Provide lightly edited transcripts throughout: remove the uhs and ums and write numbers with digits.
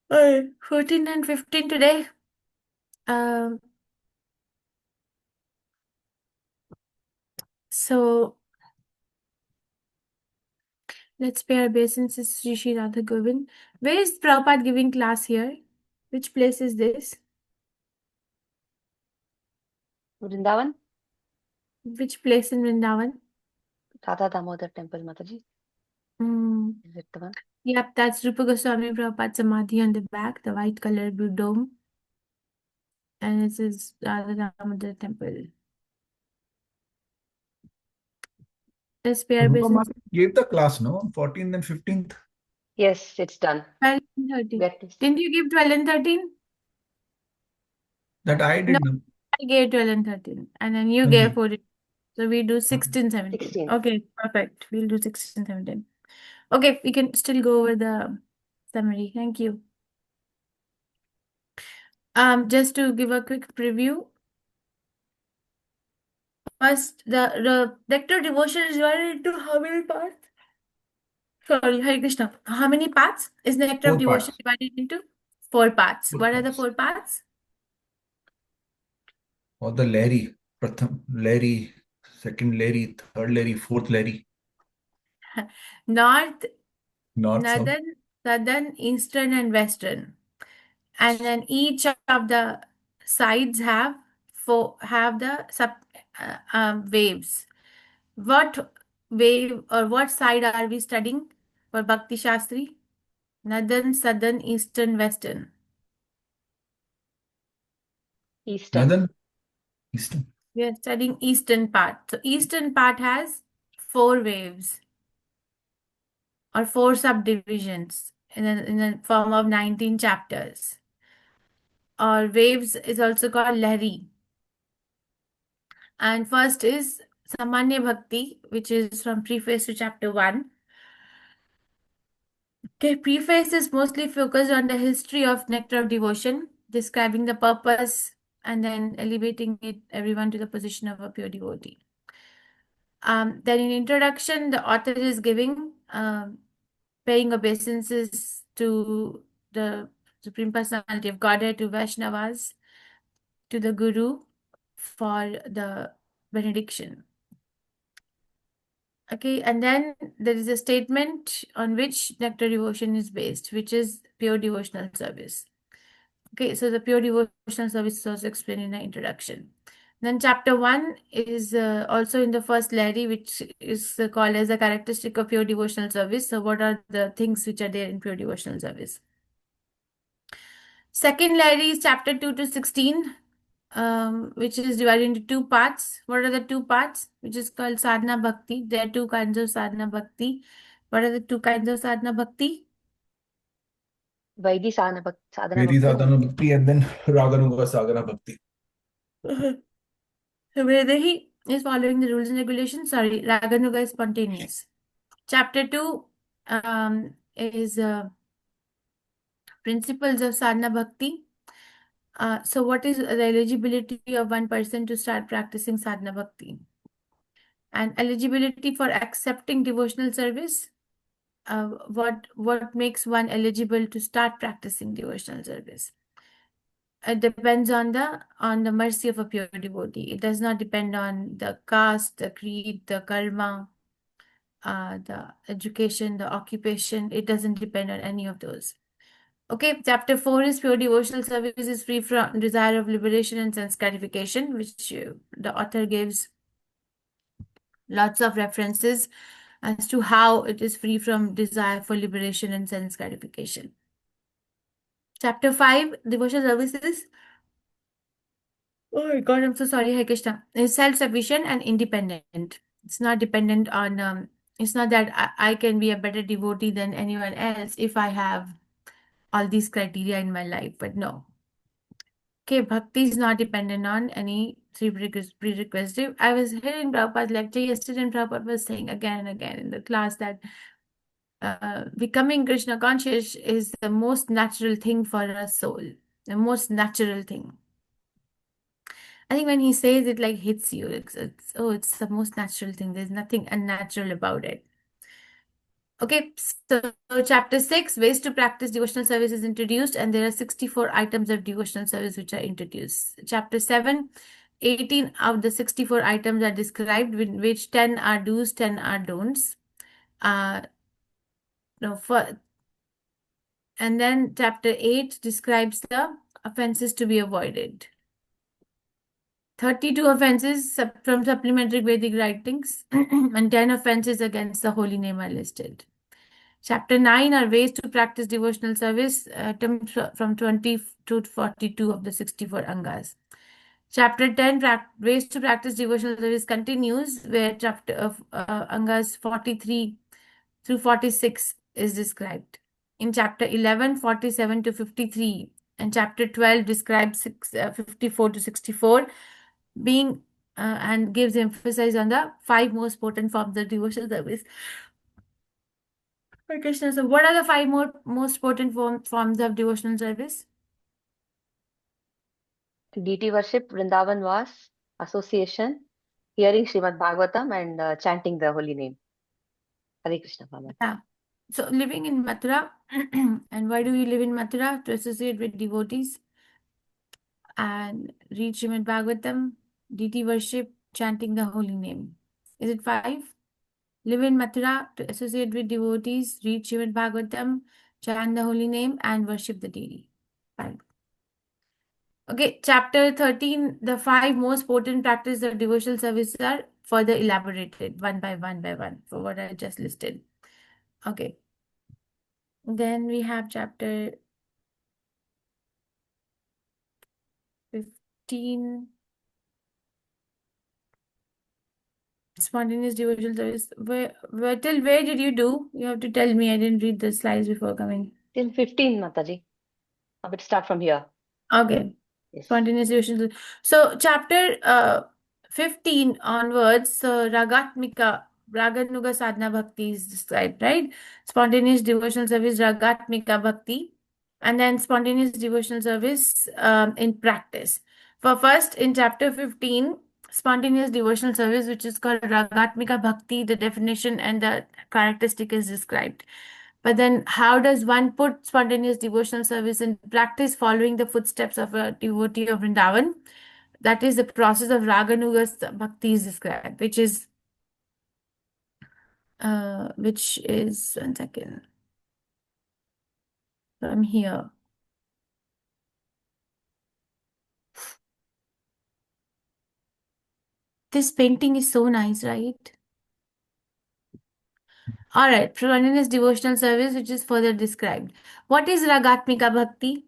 14 and 15 today. Um, so let's pay our obeisances to Sri Radha Govind. Where is Prabhupada giving class here? Which place is this? Vrindavan, Which place in Vrindavan? Radha Damodar Temple, Mataji. Mm. Is it the one? Yep, that's Rupa Goswami Prabhupada Samadhi on the back, the white color blue dome. And this is Radha Damodar Temple. Let's pay our Rupa obeisances. Mata gave the class, no? 14th and 15th. Yes, it's done. 12 and 13. Get this. Didn't you give 12 and 13? That I No, did know. I gave 12 and 13. And then you gave 14. So we do 16, 17. 16. Okay, perfect. We'll do 16, 17. Okay, we can still go over the summary. Thank you. Just to give a quick preview. First, the nectar devotion is divided into how many parts? Sorry, Hare Krishna. How many parts is nectar of 4 devotion parts. divided into? 4 parts. 4 What are the parts. 4 parts? Or the Larry. Pratham Larry, second Larry, third Larry, fourth Larry. North, North, south. southern, eastern, and western. And then each of the sides have the waves. What wave or what side are we studying for Bhakti Shastri? Northern, southern, eastern, western. Eastern. Northern, eastern. We are studying eastern part. So eastern part has 4 waves or 4 subdivisions in the form of 19 chapters. Or waves is also called Lahari. And first is Samanya Bhakti, which is from preface to chapter 1. Okay, preface is mostly focused on the history of nectar of devotion, describing the purpose and then elevating everyone to the position of a pure devotee. Then in introduction, the author is giving paying obeisances to the Supreme Personality of Godhead, to Vaishnavas, to the Guru for the benediction. Okay, and then there is a statement on which nectar devotion is based, which is pure devotional service. Okay, so the pure devotional service is also explained in the introduction. Then chapter 1 is also in the first Lahari, which is called as a characteristic of pure devotional service. So what are the things which are there in pure devotional service? Second Lahari is chapter 2 to 16, which is divided into 2 parts. What are the 2 parts? Which is called sadhana bhakti. There are 2 kinds of sadhana bhakti. What are the 2 kinds of sadhana bhakti? Vaidhi Sadhana Vedi Bhakti. Sadhana Bhakti and then Raganuga Sagara Bhakti. So Vedahi is following the rules and regulations. Sorry, Raganuga is spontaneous. Chapter 2 is principles of sadhana bhakti. So what is the eligibility of one person to start practicing sadhana bhakti? And eligibility for accepting devotional service. What makes one eligible to start practicing devotional service? It depends on the mercy of a pure devotee. It does not depend on the caste, the creed, the karma, the education, the occupation. It doesn't depend on any of those. Okay, chapter 4 is pure devotional service is free from desire of liberation and sense gratification, which the author gives lots of references as to how it is free from desire for liberation and sense gratification. Chapter 5, devotional services. Oh my God, I'm so sorry, Hare Krishna. Is self-sufficient and independent. It's not dependent on, it's not that I can be a better devotee than anyone else if I have all these criteria in my life, but no. Okay, bhakti is not dependent on any three prerequisites. I was hearing Prabhupada's lecture yesterday, and Prabhupada was saying again and again in the class that becoming Krishna conscious is the most natural thing for a soul, the most natural thing. I think when he says it, like hits you, it's the most natural thing. There's nothing unnatural about it. Okay, so chapter 6, ways to practice devotional service is introduced, and there are 64 items of devotional service which are introduced. Chapter 7, 18 of the 64 items are described, with which 10 are do's, 10 are don'ts. No, and then chapter 8 describes the offenses to be avoided. 32 offenses from supplementary Vedic writings and 10 offenses against the holy name are listed. Chapter 9 are ways to practice devotional service, items from 20 to 42 of the 64 angas. Chapter 10, ways to practice devotional service continues, where chapter of angas 43 through 46 is described. In chapter 11, 47 to 53, and chapter 12 describes 54 to 64, being and gives emphasis on the 5 most potent forms of devotional service. For Krishna, so what are the 5 most potent forms of devotional service? Deity worship, Vrindavan Vas, association, hearing Srimad Bhagavatam, and chanting the holy name. Hare Krishna, Mama. Yeah. So living in Mathura, and why do we live in Mathura? To associate with devotees and read Srimad Bhagavatam, deity worship, chanting the holy name. Is it 5? Live in Mathura to associate with devotees, read Srimad Bhagavatam, chant the holy name, and worship the deity. 5. Okay, chapter 13, the 5 most potent practices of devotional service are further elaborated one by one for what I just listed. Okay. Then we have chapter 15, spontaneous devotional service. Till where did you do? You have to tell me. I didn't read the slides before coming. Till 15, Mataji. I will start from here. Okay. Yes. Spontaneous devotional. So chapter 15 onwards, so Ragatmika, Raganuga Sadhana Bhakti is described, right? Spontaneous devotional service, Ragatmika Bhakti, and then spontaneous devotional service in practice. For first, in chapter 15, spontaneous devotional service, which is called Ragatmika Bhakti, the definition and the characteristic is described. But then, how does one put spontaneous devotional service in practice following the footsteps of a devotee of Vrindavan? That is the process of Raganuga Bhakti is described, which is 1 second. From here. This painting is so nice, right? All right, spontaneous devotional service, which is further described. What is Ragatmika Bhakti?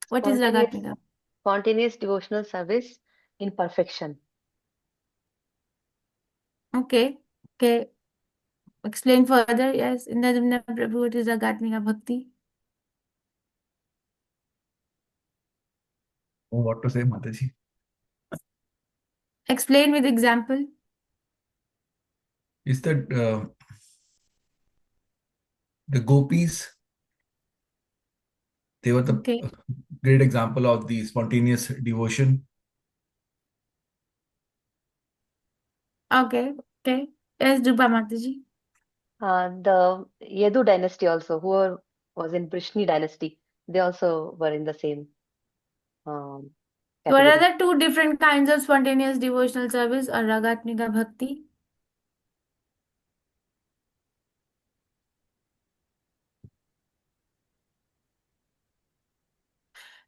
What is Ragatmika? Spontaneous devotional service in perfection. Okay. Explain further. Yes, Indra Prabhu, what is Ragatmika Bhakti? Oh, what to say, Mataji? Explain with example. Is that the gopis, they were the Okay. great example of the spontaneous devotion. Okay. Yes, Drupa Mataji. The Yadu dynasty also, who was in Brishni dynasty, they also were in the same What are category. the 2 different kinds of spontaneous devotional service or Ragatmika Bhakti?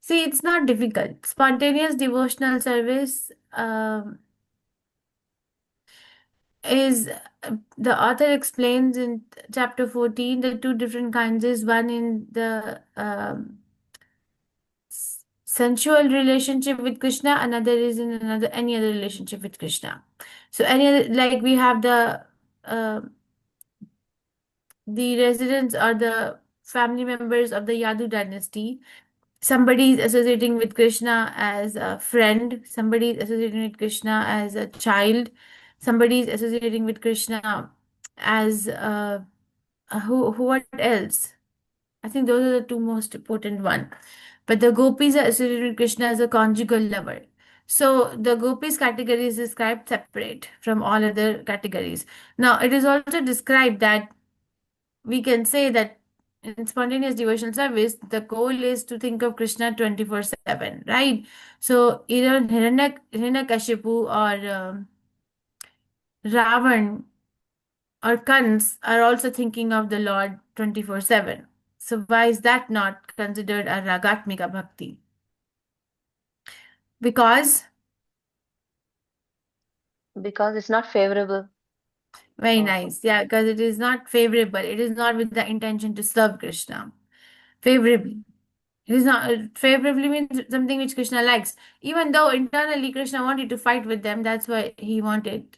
See, it's not difficult. Spontaneous devotional service is the author explains in chapter 14 the 2 different kinds is one in the sensual relationship with Krishna, another is in any other relationship with Krishna. So any other, like we have uh, the residents or the family members of the Yadu dynasty. Somebody is associating with Krishna as a friend, somebody is associating with Krishna as a child, somebody is associating with Krishna as who what else? I think those are the 2 most important one. But the gopis are associated with Krishna as a conjugal lover. So the gopis category is described separate from all other categories. Now it is also described that we can say that in spontaneous devotional service, the goal is to think of Krishna 24/7, right? So either Hiranyakashipu or Ravan or Kans are also thinking of the Lord 24/7. So why is that not considered a Ragatmika Bhakti? Because, Because it's not favorable. very nice, yeah, because it is not favorable. It is not with the intention to serve Krishna favorably. It is not favorably means something which Krishna likes. Even though internally Krishna wanted to fight with them, that's why he wanted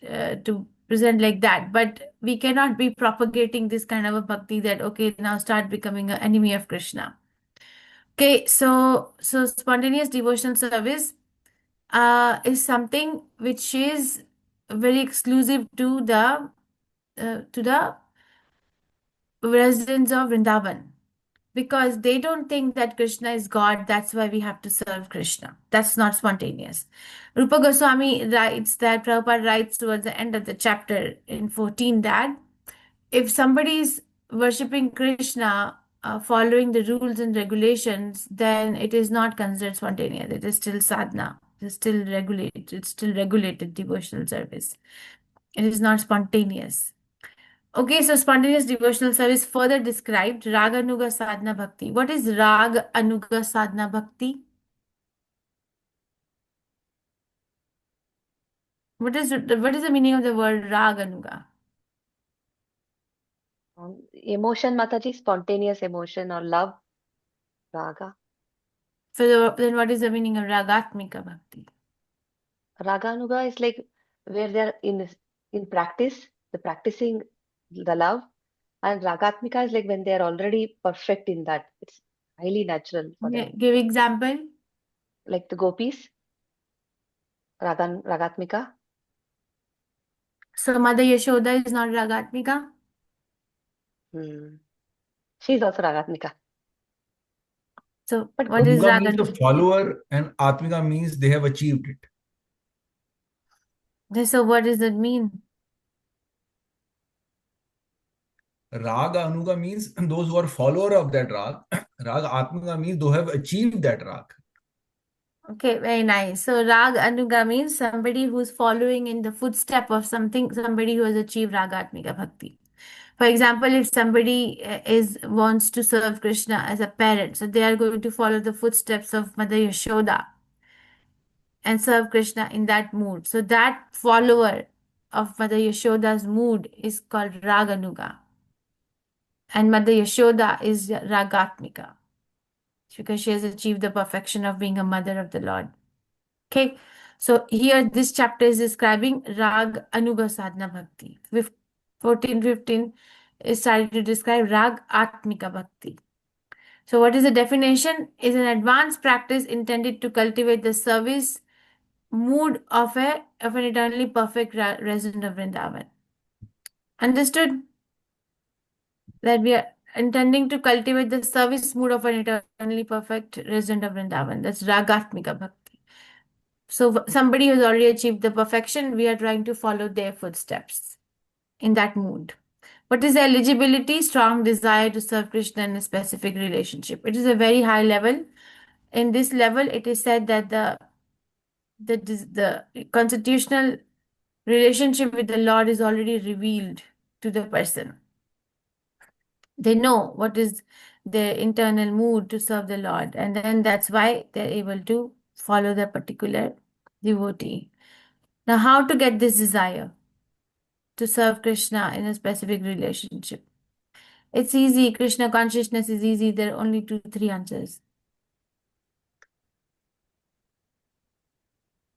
to present like that. But we cannot be propagating this kind of a bhakti that okay, now start becoming an enemy of Krishna. Okay, so spontaneous devotional service is something which is very exclusive to the residents of Vrindavan, because they don't think that Krishna is God. That's why we have to serve Krishna. That's not spontaneous. Rupa Goswami writes that Prabhupada writes towards the end of the chapter in 14 that if somebody is worshipping Krishna, following the rules and regulations, then it is not considered spontaneous. It is still sadhana. It is still regulated. It's still regulated devotional service. It is not spontaneous. Okay, so spontaneous devotional service further described Raga Anuga Sadhana Bhakti. What is Rag Anuga Sadhana Bhakti? What is the meaning of the word Rag Anuga? Emotion, Mataji, spontaneous emotion or love, raga. So then what is the meaning of Ragatmika Bhakti? Raganuga is like where they're in practice, the practicing the love, and Ragatmika is like when they're already perfect in that. It's highly natural for them. Give example. Like the gopis, Ragatmika. So Mother Yashoda is not Ragatmika. She's also Ragatmika. So But what is Anuga means the Ragatmika? follower, and Atmika means they have achieved it. So what does it mean? Raga Anuga means those who are follower of that rag. Raga Atmika means those who have achieved that rag. Okay, very nice. So Rag Anuga means somebody who's following in the footstep of something, somebody who has achieved Ragatmika Bhakti. For example, if somebody wants to serve Krishna as a parent, so they are going to follow the footsteps of Mother Yashoda and serve Krishna in that mood. So that follower of Mother Yashoda's mood is called Raganuga. And Mother Yashoda is Ragatmika because she has achieved the perfection of being a mother of the Lord. Okay, so here this chapter is describing Rag Anuga Sadhana Bhakti. 14-15 is started to describe Rag Atmika Bhakti. So what is the definition? Is an advanced practice intended to cultivate the service mood of an eternally perfect resident of Vrindavan. Understood? That we are intending to cultivate the service mood of an eternally perfect resident of Vrindavan. That's Ragatmika Bhakti. So somebody who's already achieved the perfection, we are trying to follow their footsteps in that mood. What is the eligibility? Strong desire to serve Krishna in a specific relationship. It is a very high level. In this level, it is said that the constitutional relationship with the Lord is already revealed to the person. They know what is their internal mood to serve the Lord, and then that's why they're able to follow the particular devotee. Now, how to get this desire to serve Krishna in a specific relationship? It's easy. Krishna consciousness is easy. There are only 2-3 answers.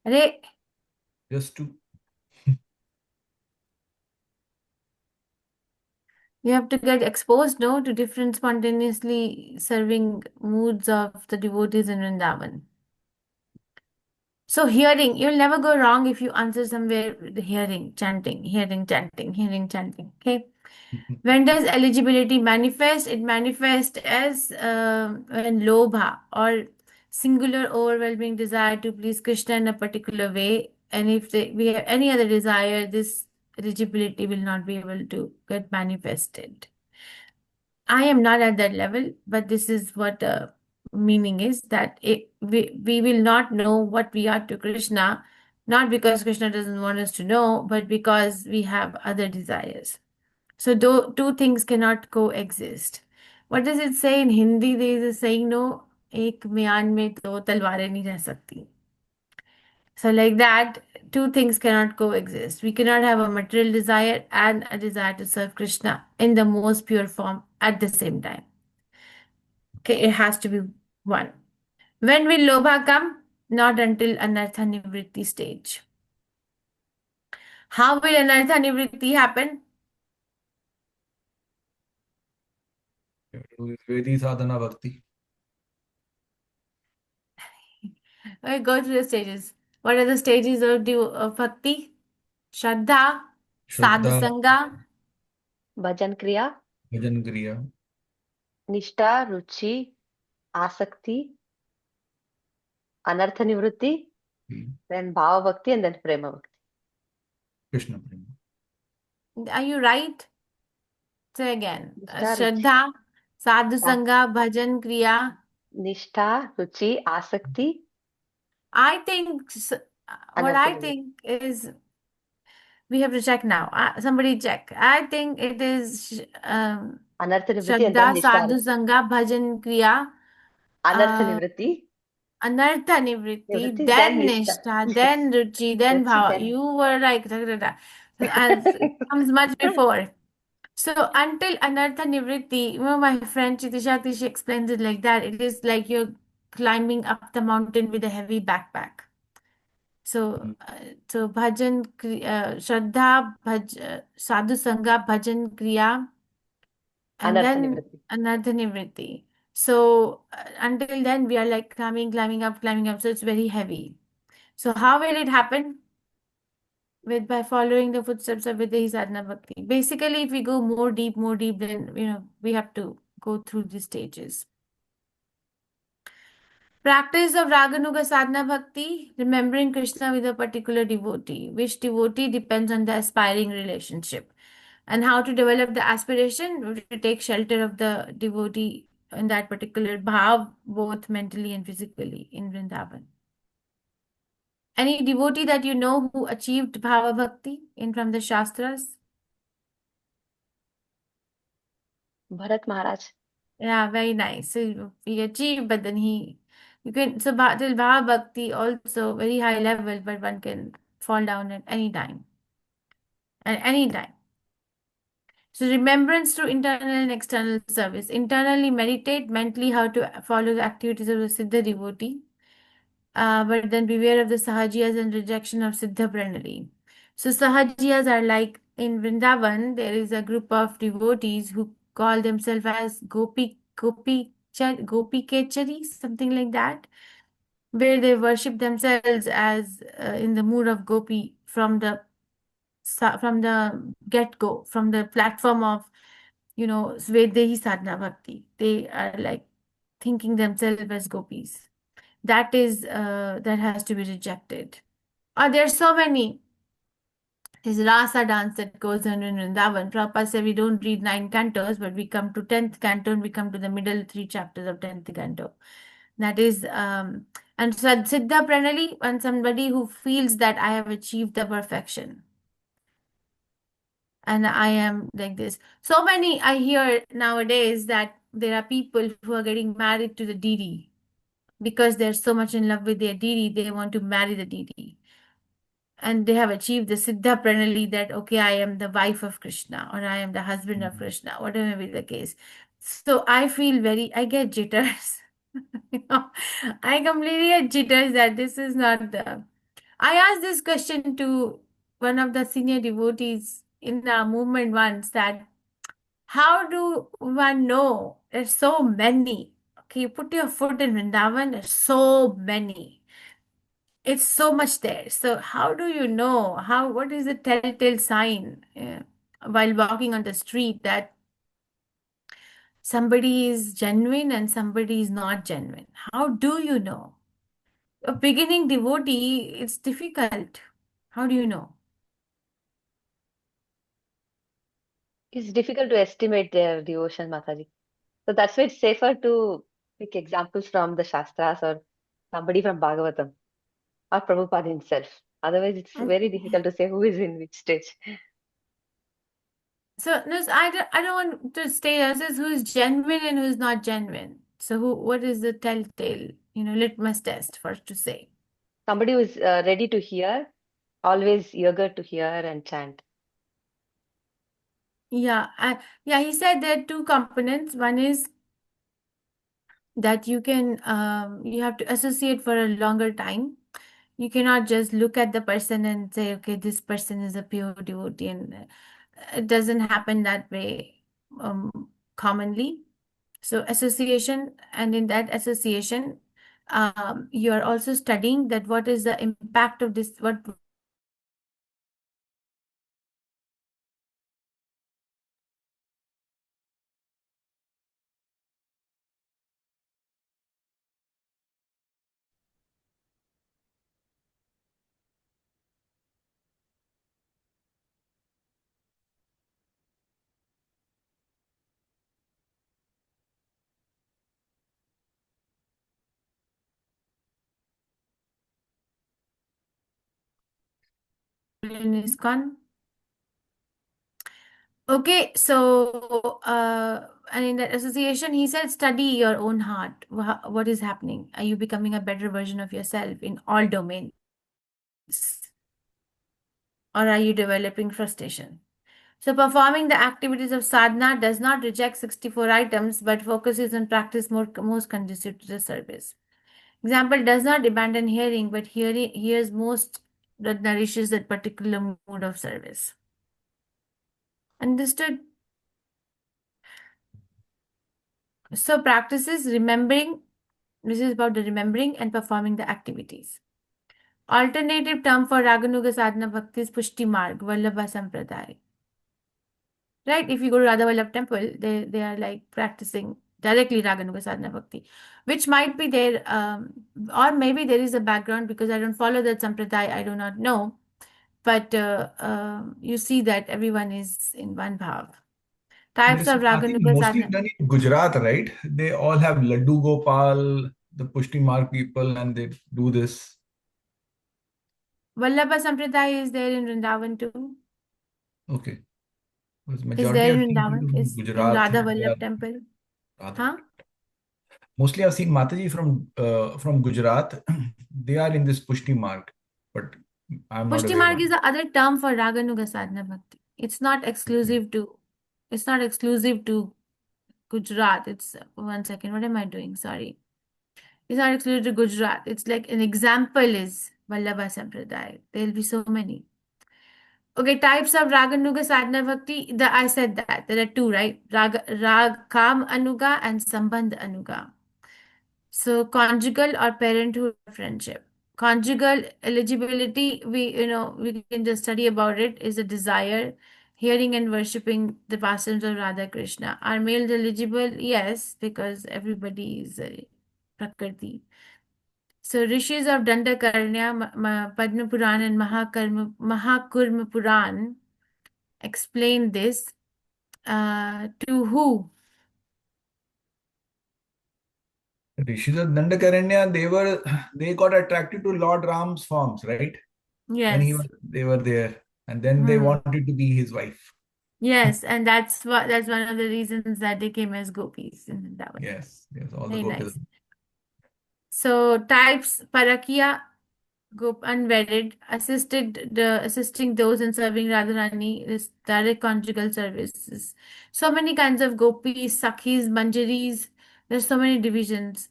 Arey, Just to you have to get exposed, no, to different spontaneously serving moods of the devotees in Vrindavan. So hearing, you'll never go wrong if you answer somewhere with hearing, chanting, hearing, chanting, hearing, chanting. Okay. When does eligibility manifest? It manifests as when lobha or singular overwhelming desire to please Krishna in a particular way. And if we have any other desire, this eligibility will not be able to get manifested. I am not at that level, but this is what meaning is that we will not know what we are to Krishna, not because Krishna doesn't want us to know, but because we have other desires. So two things cannot coexist. What does it say in Hindi? There is a saying, no, एक म्यान में दो तलवारें नहीं रह सकती. So like that, two things cannot coexist. We cannot have a material desire and a desire to serve Krishna in the most pure form at the same time. Okay, it has to be one. When will Lobha come? Not until Anartha Nivritti stage. How will Anartha Nivritti happen? Vedi sadhana bhakti. Okay, go through the stages. What are the stages of bhakti? Shraddha, Sadhu Shraddha, Sangha, Bhajan Kriya, bhajan kriya, Nishta, Ruchi, Asakti, Anartha Nivritti, then Bhava Bhakti, and then Prema Bhakti. Krishna prema. Are you right? Say again. Nishta, Ruchi, Shraddha, Sadhu As- Sangha, Bhajan Kriya. Nishta, Ruchi, Asakti, I think what Anartha I Nivritti. think is we have to check now. Somebody check. I think it is Anartha Nivritti and then Shraddha, Nishta, Sadhu Ruchi. Sangha, Bhajan Kriya, Anartha uh, Nivritti, Anartha Nivritti, Nivritti, then then Nishta. Nishtha, then Ruchi, then Ruchi, Bhava. then. You were like, da, da, da. As it comes much before. So until Anartha Nivritti, you know, my friend Chitishakti, she explains it like that. It is like you're climbing up the mountain with a heavy backpack. So, so Shraddha, Sadhu Sangha, Bhajan Kriya, and Anartha then Nivritti. Anartha Nivritti. So until then, we are like climbing up, climbing up. So it's very heavy. So how will it happen? With by following the footsteps of Videhi Sadhana Bhakti. Basically, if we go more deep, then we have to go through the stages. Practice of Raganuga Sadhana Bhakti, remembering Krishna with a particular devotee. Which devotee depends on the aspiring relationship. And how to develop the aspiration, to take shelter of the devotee in that particular bhav, both mentally and physically in Vrindavan. Any devotee that you know who achieved bhava bhakti in from the Shastras? Bharat Maharaj. Yeah, very nice. So he achieved, but then you can, so till bhava bhakti also very high level, but one can fall down at any time. At any time. So remembrance through internal and external service. Internally meditate, mentally how to follow the activities of the Siddha devotee. But then beware of the sahajiyas and rejection of Siddha pranali. So sahajiyas are like in Vrindavan, there is a group of devotees who call themselves as Gopi Kechari, something like that, where they worship themselves as in the mood of Gopi from the get-go, from the platform of Svedehi Sadhana Bhakti. They are like thinking themselves as gopis. That has to be rejected. There are so many. There's rasa dance that goes on in Vrindavan. Prabhupada said we don't read 9 cantos, but we come to 10th canto and we come to the middle 3 chapters of 10th canto. That is, and Siddha Pranali, when somebody who feels that I have achieved the perfection and I am like this. So many I hear nowadays that there are people who are getting married to the deity because they're so much in love with their deity, they want to marry the deity. And they have achieved the Siddha Pranali that, okay, I am the wife of Krishna or I am the husband of Krishna, whatever may be the case. So I I get jitters. I completely get jitters that this is not the. I asked this question to one of the senior devotees in our movement once that how do one know? There's so many. Okay, you put your foot in Vrindavan, there's so many. It's so much there. So how do you know? What is the telltale sign while walking on the street that somebody is genuine and somebody is not genuine? How do you know? a beginning devotee, it's difficult. How do you know? It's difficult to estimate their devotion, Mataji. So that's why it's safer to pick examples from the Shastras or somebody from Bhagavatam or Prabhupada himself. Otherwise, it's very difficult to say who is in which stage. So no, I don't want to stay as is who is genuine and who is not genuine. So what is the telltale, litmus test for us to say? Somebody who is ready to hear, always eager to hear and chant. Yeah, he said there are two components. One is that you have to associate for a longer time. You cannot just look at the person and say, okay, this person is a pure devotee, and it doesn't happen that way commonly. So association, and in that association, you are also studying that what is the impact of this, what in ISKCON. Okay, so and in that association, he said, study your own heart. What is happening? Are you becoming a better version of yourself in all domains? Or are you developing frustration? So performing the activities of sadhana does not reject 64 items, but focuses on practice most conducive to the service. Example, does not abandon hearing, but hears most that nourishes that particular mood of service. Understood? So practices remembering, this is about the remembering and performing the activities. Alternative term for Raganuga Sadhana Bhakti is Pushti Marg, Vallabha Sampradaya. Right? If you go to Radha Vallabh temple, they are like practicing directly Raganuga Sadhana Bhakti, which might be there, or maybe there is a background because I don't follow that Sampradaya, I do not know. But you see that everyone is in one bhav. Types This of is, I think, Raganuga mostly Sadhana. done in Gujarat, right? They all have Laddu Gopal, the Pushti Mark people, and they do this. Vallabha Sampradaya is there in Vrindavan too. Okay. Because Is majority there I've in seen people Vrindavan? from Is in Gujarat. Radha They are Vallabh temple? Radha. Huh? Mostly I've seen Mataji from Gujarat. They are in this Pushti Mark, but I'm not Pushti aware Marg of is it. the other term for Raganuga Sadhana Bhakti. It's not Okay. exclusive to. It's not exclusive to Gujarat. It's one second. What am I doing? Sorry. It's not exclusive to Gujarat. It's like an example is Vallabha Sampradaya. There'll be so many. Okay, types of Raganuga Sadhana Bhakti. I said that. There are two, right? Rag Kam Anuga and Sambandh Anuga. So conjugal or parenthood friendship. Conjugal eligibility, we can just study about it, is a desire, hearing and worshipping the pastimes of Radha Krishna. Are males eligible? Yes, because everybody is Prakriti. So rishis of Dandakarnya, Padma Puran and Mahakurma Puran explain this to who? Rishis of Dandakaranya, they got attracted to Lord Ram's forms, right? When Yes. they were there, and then they Hmm. wanted to be his wife. Yes, and that's one of the reasons that they came as gopis in Vrindavan. Yes, yes, all the Very gopis. nice. So types Parakya, unwedded, assisting those in serving Radharani is direct conjugal services. So many kinds of gopis, sakhis, manjaris. There's so many divisions.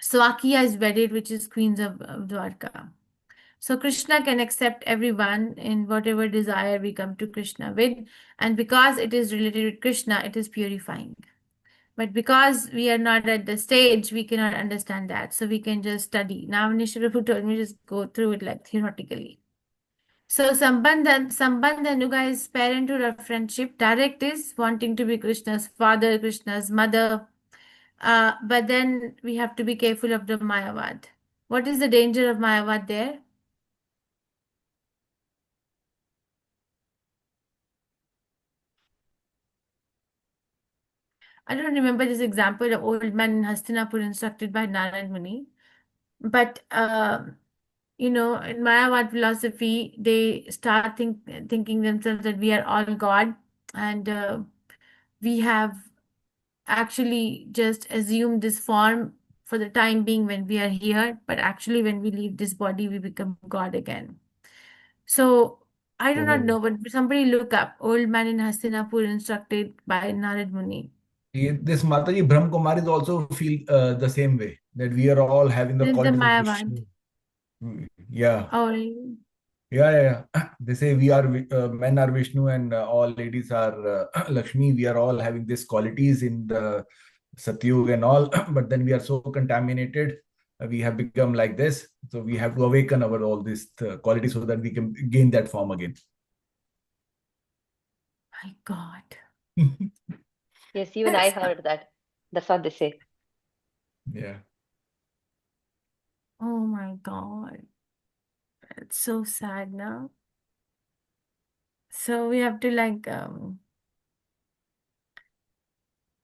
Swakiya is wedded, which is queens of Dwarka. So Krishna can accept everyone in whatever desire we come to Krishna with, and because it is related with Krishna, it is purifying. But because we are not at the stage, we cannot understand that. So we can just study. Now, Nishirapu told me just go through it like theoretically. So Sambandha Nuga is parenthood or friendship. Direct is wanting to be Krishna's father, Krishna's mother. But then we have to be careful of the Mayavad. What is the danger of Mayavad there? I don't remember this example of old man in Hastinapur instructed by Narad Muni, but in Mayavad philosophy, they start thinking themselves that we are all God, and we have actually just assumed this form for the time being when we are here, but actually when we leave this body, we become God again. So I do not So know, but somebody look up old man in Hastinapur instructed by Narad Muni. this Mataji Brahm Kumaris also feel the same way, that we are all having the This is the qualities of Mayavad. Vishnu. Yeah. Oh, Yeah. They say we are men are Vishnu and all ladies are Lakshmi. We are all having these qualities in the Satyug and all, but then we are so contaminated. We have become like this, so we have to awaken our all these qualities so that we can gain that form again. my God. Yes, even I heard that. That's what they say. Yeah. Oh my God. It's so sad now. So we have to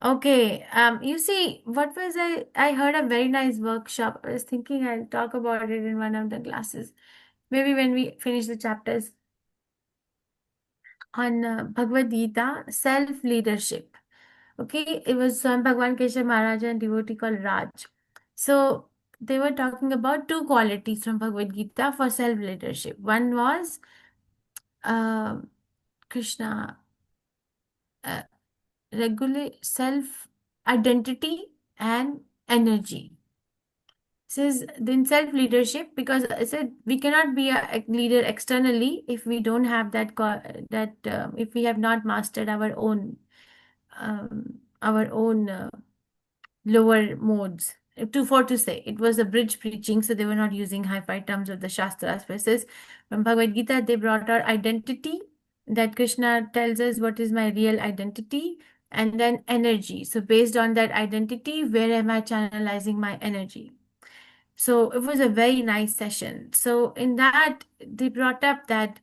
okay, you see, what was I heard a very nice workshop. I was thinking I'll talk about it in one of the classes. Maybe when we finish the chapters on Bhagavad-Gita, self-leadership. Okay, it was Bhagwan Keshav Maharaj and devotee called Raj. So they were talking about two qualities from Bhagavad-Gita for self-leadership. One was um Krishna, uh, regulate self identity and energy. Says then self leadership, because I said we cannot be a leader externally if we don't have if we have not mastered our own lower modes. To say it was a bridge preaching, so they were not using hi-fi terms of the Shastras. Versus from Bhagavad Gita, they brought our identity, that Krishna tells us what is my real identity, and then energy. So based on that identity, where am I channelizing my energy? So it was a very nice session. So in that, they brought up that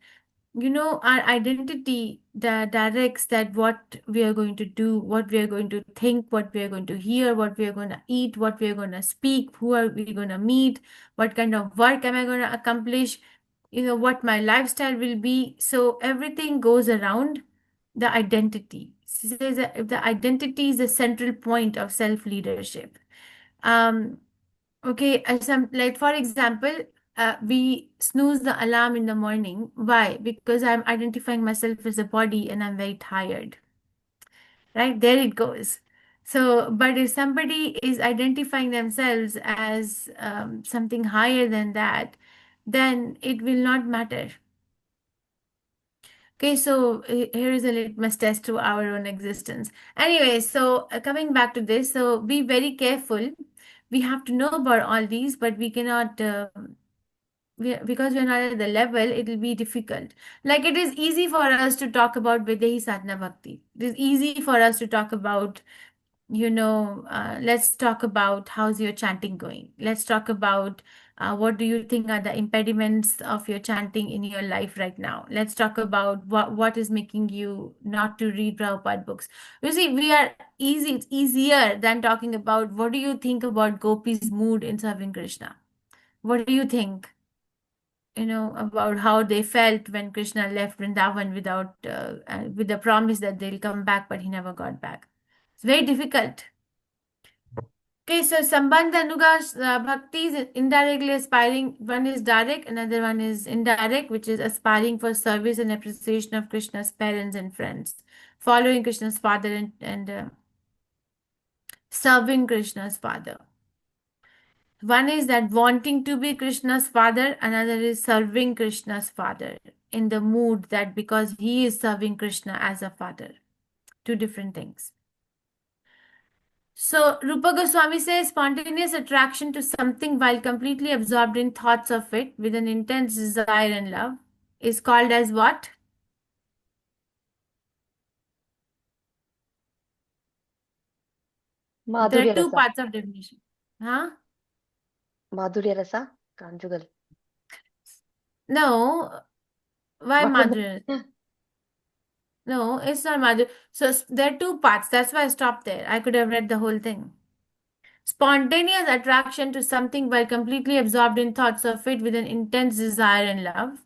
our identity that directs that what we are going to do, what we are going to think, what we are going to hear, what we are going to eat, what we are going to speak, who are we going to meet, what kind of work am I going to accomplish, what my lifestyle will be. So everything goes around the identity. She says that if the identity is the central point of self leadership. Um, Okay, some like for example, we snooze the alarm in the morning. Why? Because I'm identifying myself as a body and I'm very tired. Right? There it goes. So, but if somebody is identifying themselves as something higher than that, then it will not matter. Okay, so here is a litmus test to our own existence. Anyway, so coming back to this, so be very careful. We have to know about all these, but we cannot, because we're not at the level, it will be difficult. Like it is easy for us to talk about Videhi Sadhana Bhakti. It is easy for us to talk about let's talk about how's your chanting going. Let's talk about what do you think are the impediments of your chanting in your life right now. Let's talk about what is making you not to read Prabhupada books. You see, it's easier than talking about what do you think about Gopi's mood in serving Krishna. What do you think? About how they felt when Krishna left Vrindavan with the promise that they'll come back, but he never got back. It's very difficult. Okay, so Sambandha Anuga Bhakti is indirectly aspiring. One is direct, another one is indirect, which is aspiring for service and appreciation of Krishna's parents and friends, following Krishna's father and serving Krishna's father. One is that wanting to be Krishna's father, another is serving Krishna's father in the mood that because he is serving Krishna as a father. Two different things. So Rupa Goswami says spontaneous attraction to something while completely absorbed in thoughts of it with an intense desire and love is called as what? There are Madhurya two Rasa. parts of definition. Huh? Madhurya Rasa. Conjugal. No, why What was Madhur? the No, it's not Madhur. So there are two parts. That's why I stopped there. I could have read the whole thing. Spontaneous attraction to something while completely absorbed in thoughts of it with an intense desire and love.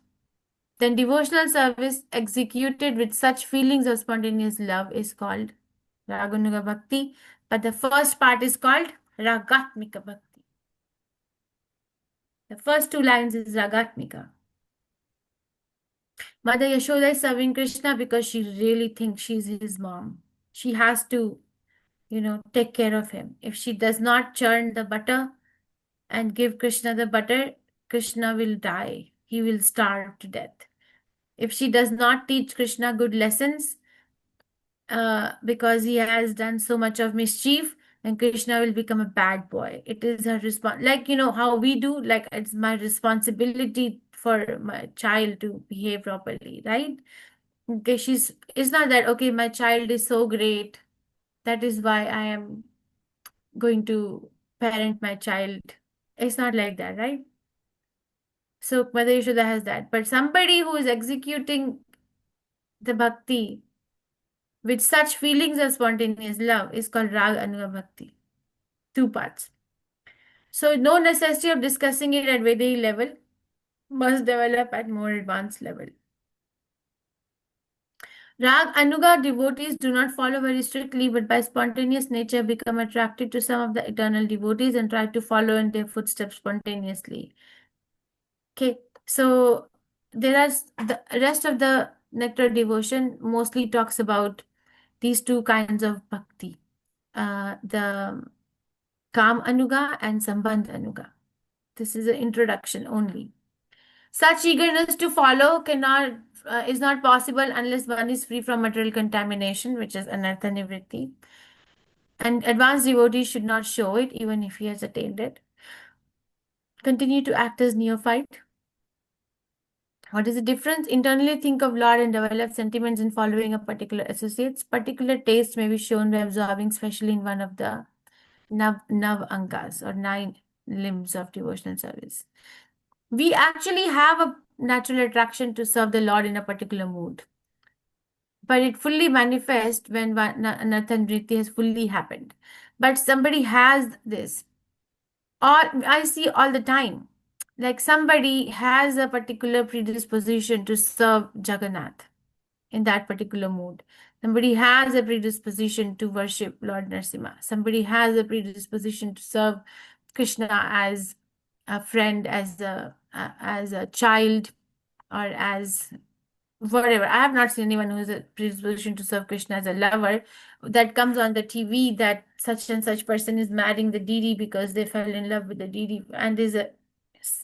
Then devotional service executed with such feelings of spontaneous love is called Raganuga Bhakti. But the first part is called Ragatmika Bhakti. The first two lines is Ragatmika. Mother Yashoda is serving Krishna because she really thinks she's his mom. She has to, take care of him. If she does not churn the butter and give Krishna the butter, Krishna will die. He will starve to death. If she does not teach Krishna good lessons, because he has done so much of mischief, and Krishna will become a bad boy. It is her response. Like, how we do, like, it's my responsibility for my child to behave properly, right? Okay, it's not that, okay, my child is so great. That is why I am going to parent my child. It's not like that, right? So Mother Yashoda has that. But somebody who is executing the bhakti with such feelings of spontaneous love is called Rag Anuga Bhakti. Two parts. So no necessity of discussing it at Vedic level, must develop at more advanced level. Rag Anuga devotees do not follow very strictly, but by spontaneous nature become attracted to some of the eternal devotees and try to follow in their footsteps spontaneously. Okay, so there are the rest of the nectar devotion mostly talks about these two kinds of bhakti, the Kam Anuga and Sambandh Anuga. This is an introduction only. Such eagerness to follow cannot is not possible unless one is free from material contamination, which is anartha nivritti. And advanced devotee should not show it, even if he has attained it. Continue to act as neophyte. What is the difference? Internally think of Lord and develop sentiments in following a particular associates. Particular taste may be shown by absorbing, especially in one of the nav angas or 9 limbs of devotional service. We actually have a natural attraction to serve the Lord in a particular mood, but it fully manifests when Anartha Nritti has fully happened. But somebody has this, or I see all the time, like somebody has a particular predisposition to serve Jagannath in that particular mood. Somebody has a predisposition to worship Lord Narasimha. Somebody has a predisposition to serve Krishna as a friend, as a child, or as whatever. I have not seen anyone who has a predisposition to serve Krishna as a lover. That comes on the TV that such and such person is marrying the DD because they fell in love with the DD, and there's a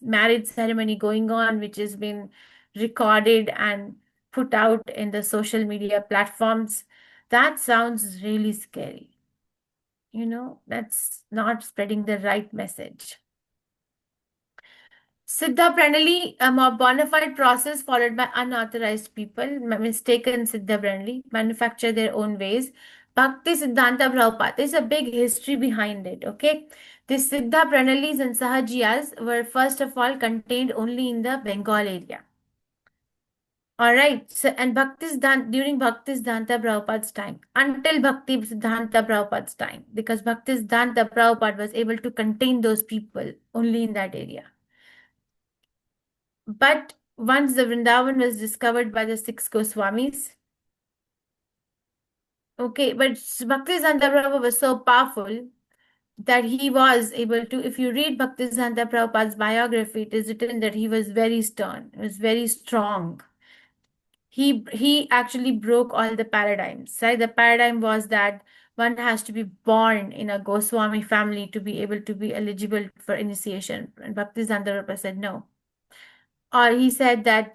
marriage ceremony going on which has been recorded and put out in the social media platforms. That sounds really scary. That's not spreading the right message. Siddha Pranali, a more bona fide process followed by unauthorized people, mistaken Siddha Pranali, manufacture their own ways. Bhakti Siddhanta Prabhupada, there's a big history behind it, okay? These Siddha Pranalis and Sahajiyas were first of all contained only in the Bengal area. Alright, so, and during Bhakti Siddhanta Prabhupada's time, until Bhakti Siddhanta Prabhupada's time, because Bhakti Siddhanta Prabhupada was able to contain those people only in that area. But once the Vrindavan was discovered by the 6 Goswamis, okay, but Bhaktisiddhanta Prabhupada was so powerful that he was able to, if you read Bhaktisiddhanta Prabhupada's biography, it is written that he was very stern, he was very strong. He actually broke all the paradigms, right? The paradigm was that one has to be born in a Goswami family to be able to be eligible for initiation. And Bhaktisiddhanta Prabhupada said no. Or he said that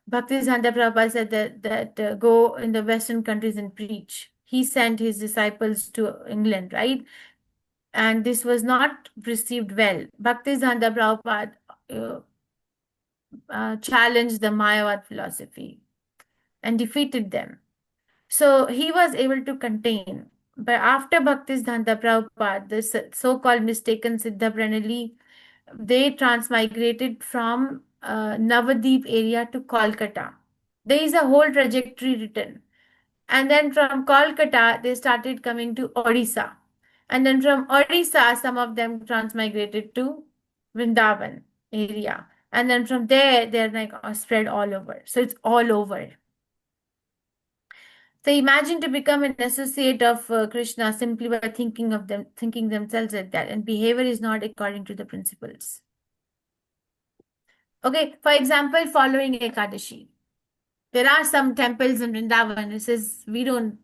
Bhaktisiddhanta Prabhupada said that go in the Western countries and preach. He sent his disciples to England, right? And this was not received well. Bhaktisiddhanta Prabhupada challenged the Mayavad philosophy and defeated them. So he was able to contain. But after Bhaktisiddhanta Prabhupada, this so-called mistaken Siddha Pranali they transmigrated from Navadip area to Kolkata. There is a whole trajectory written. And then from Kolkata, they started coming to Odisha. And then from Odisha, some of them transmigrated to Vrindavan area. And then from there, they're like spread all over. So it's all over. So imagine to become an associate of Krishna simply by thinking themselves like that, and behavior is not according to the principles. Okay, for example, following Ekadashi. There are some temples in Vrindavan who says we don't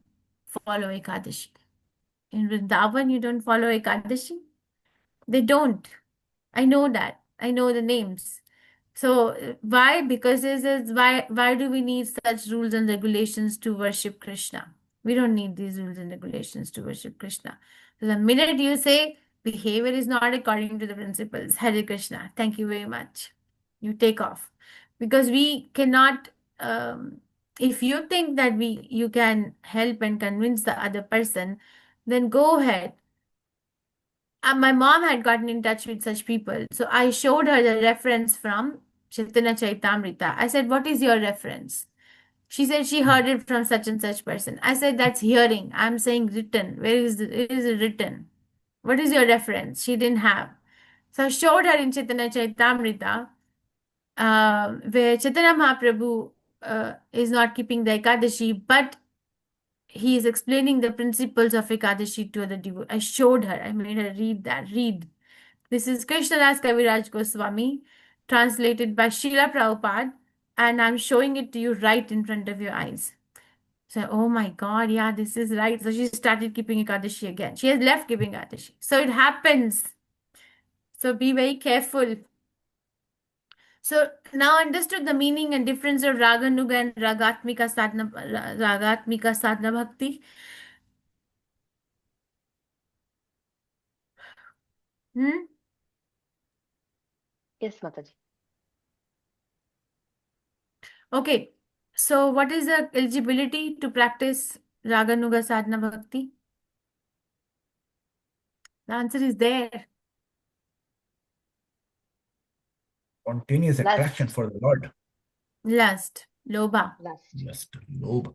follow Ekadashi. In Vrindavan, you don't follow Ekadashi? They don't. I know that. I know the names. So why? Because this is why do we need such rules and regulations to worship Krishna? We don't need these rules and regulations to worship Krishna. So the minute you say behavior is not according to the principles, Hare Krishna, thank you very much. You take off. Because we cannot if you think that you can help and convince the other person, then go ahead. My mom had gotten in touch with such people. So I showed her the reference from Chaitanya Chaitamrita. I said, what is your reference? She said she heard it from such and such person. I said, that's hearing. I'm saying written. It is written? What is your reference? She didn't have. So I showed her in Chaitanya Chaitamrita, where Chaitanya Mahaprabhu is not keeping the Ekadashi, but he is explaining the principles of Ekadashi to the devotees. I showed her. I made her read that. Read. This is Krishna Das Kaviraj Goswami, translated by Srila Prabhupada, and I'm showing it to you right in front of your eyes. So, oh my God, yeah, this is right. So she started keeping Ekadashi again. She has left keeping Ekadashi. So it happens. So be very careful. So now understood the meaning and difference of Raganuga and Ragatmika Sadhana Bhakti. Hmm? Yes, Mataji. Okay. So what is the eligibility to practice Raganuga Sadhana Bhakti? The answer is there. Spontaneous Lust. attraction for the Lord. Lust, lobha. Lust, lobe.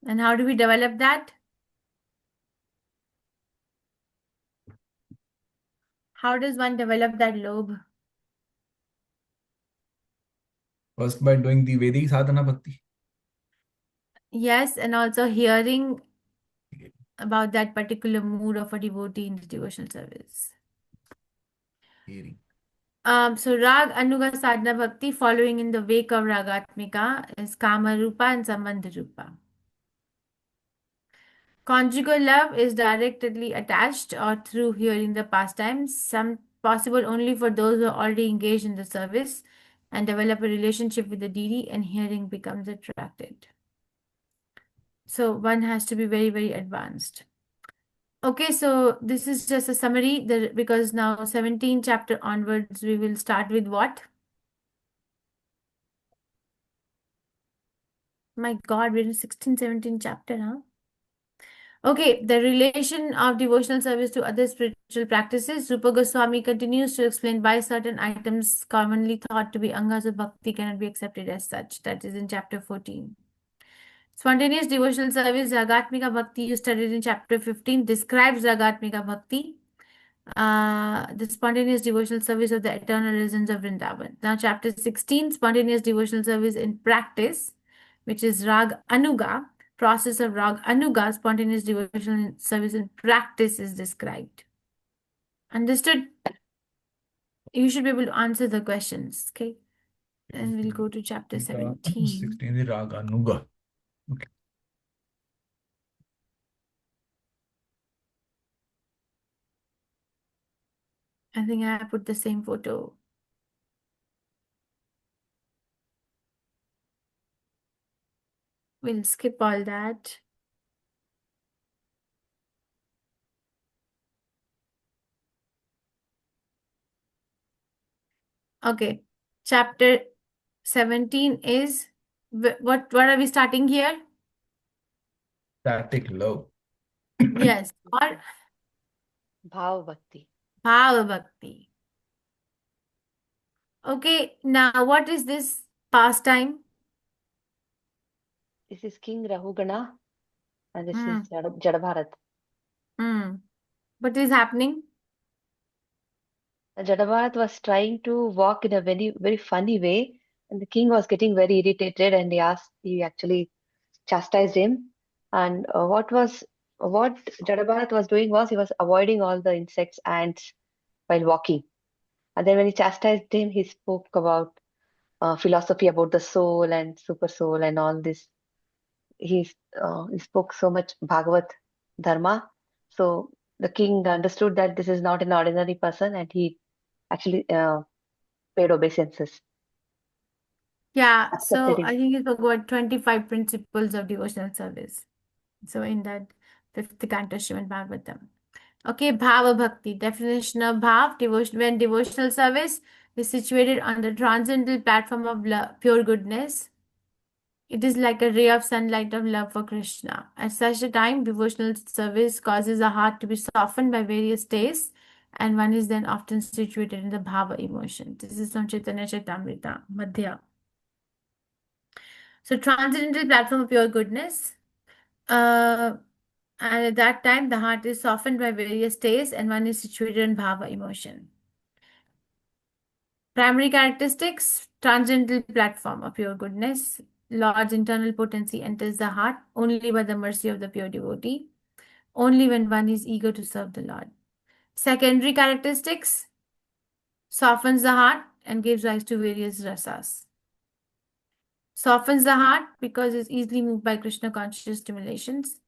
And how do we develop that? How does one develop that lobe? First by doing the Vedic sadhana bhakti. Yes, and also hearing about that particular mood of a devotee in the devotional service. Hearing. So Rag Anuga Sadhana Bhakti, following in the wake of Ragatmika, is Kama Rupa and Sambandha Rupa. Conjugal love is directly attached or through hearing the pastimes, some possible only for those who are already engaged in the service and develop a relationship with the deity, and hearing becomes attracted. So one has to be very, very advanced. Okay, so this is just a summary because now 17 chapter onwards, we will start with what? My God, we're in 16, 17 chapter now. Okay, the relation of devotional service to other spiritual practices. Rupa Goswami continues to explain why certain items commonly thought to be angas of bhakti cannot be accepted as such. That is in chapter 14. Spontaneous devotional service, Ragatmika Bhakti, you studied in chapter 15, describes Ragatmika Bhakti, the spontaneous devotional service of the eternal residents of Vrindavan. Now, chapter 16, spontaneous devotional service in practice, which is Rag Anuga, process of Rag Anuga, spontaneous devotional service in practice is described. Understood? You should be able to answer the questions, okay? Then we'll go to chapter 17. 16 is Raga Nuga. Okay. I think I put the same photo. We'll skip all that. Okay. Chapter 17 is what are we starting here? Static love. Yes, or Bhava Bhakti. Bhava Bhakti. Okay, now what is this pastime? This is King Rahugana and this is Hmm. Jadabharat. Hmm. What is happening? Jadabharat was trying to walk in a very, very funny way, and the king was getting very irritated, and he actually chastised him. And what Jadabharat was doing was he was avoiding all the insects, ants while walking. And then when he chastised him, he spoke about philosophy about the soul and super soul and all this. He spoke so much Bhagavad Dharma. So the king understood that this is not an ordinary person, and he actually paid obeisances, Yeah, accepted so him. I think it's about 25 principles of devotional service. So in that fifth canto Srimad Bhagavatam. Okay, Bhava Bhakti. Definition of Bhav, devotion, when devotional service is situated on the transcendental platform of love, pure goodness. It is like a ray of sunlight of love for Krishna. At such a time, devotional service causes the heart to be softened by various tastes, and one is then often situated in the Bhava emotion. This is from Chaitanya Chaitamrita, Madhya. So, transcendental platform of pure goodness. Uh, and at that time, the heart is softened by various tastes, and one is situated in Bhava emotion. Primary characteristics transcendental platform of pure goodness. Lord's internal potency enters the heart only by the mercy of the pure devotee, only when one is eager to serve the Lord. Secondary characteristics softens the heart and gives rise to various rasas. Softens the heart because it's easily moved by Krishna conscious stimulations.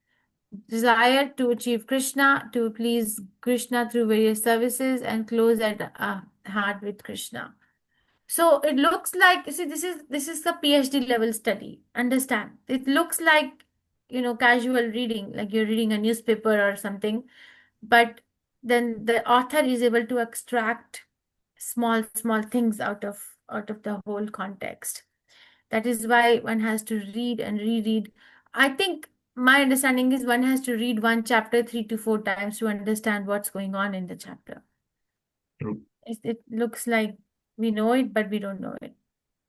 Desire to achieve Krishna, to please Krishna through various services, and close at heart with Krishna. So it looks like, see, this is the PhD level study. Understand? It looks like, casual reading, like you're reading a newspaper or something, but then the author is able to extract small things out of the whole context. That is why one has to read and reread. I think my understanding is one has to read one chapter 3 to 4 times to understand what's going on in the chapter. True. It looks like we know it, but we don't know it.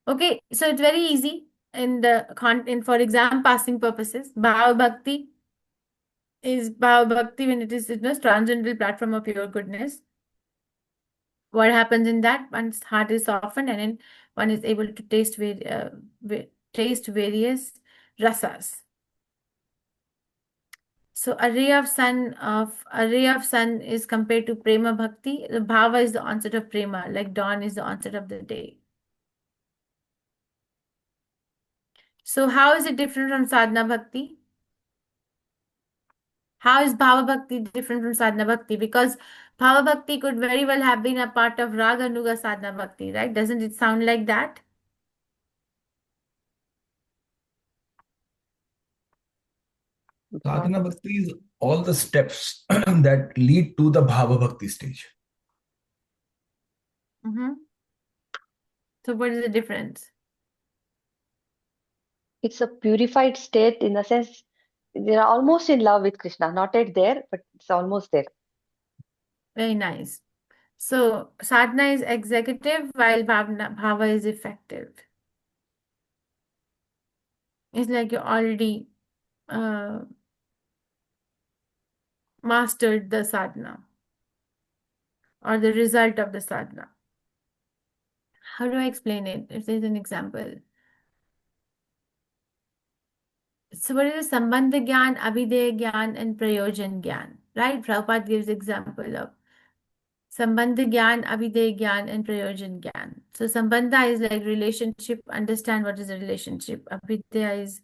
Okay, so it's very easy in the content for exam passing purposes. Bhava Bhakti when it is in a transcendental platform of pure goodness. What happens in that? One's heart is softened, and then one is able to taste various rasas. So a ray of sun is compared to prema bhakti. The bhava is the onset of prema, like dawn is the onset of the day. So how is it different from sadhana bhakti? How is bhava bhakti different from sadhana bhakti? Because bhava bhakti could very well have been a part of raga nuga sadhana bhakti, right? Doesn't it sound like that? Sadhana Bhakti is all the steps that lead to the Bhava Bhakti stage. Mm-hmm. So what is the difference? It's a purified state in the sense they are almost in love with Krishna, not yet there, but it's almost there. Very nice. So sadhana is executive while bhava is effective. It's like you already uh, mastered the sadhana or the result of the sadhana. How do I explain it? If there's an example. So what is the Sambandha Gyan, Abhideya Gyan, and Prayojan Gyan? Right? Prabhupada gives example of Sambandha Gyan, Abhideya Gyan, and Prayojan Gyan. So Sambandha is like relationship, understand what is a relationship. Abhideya is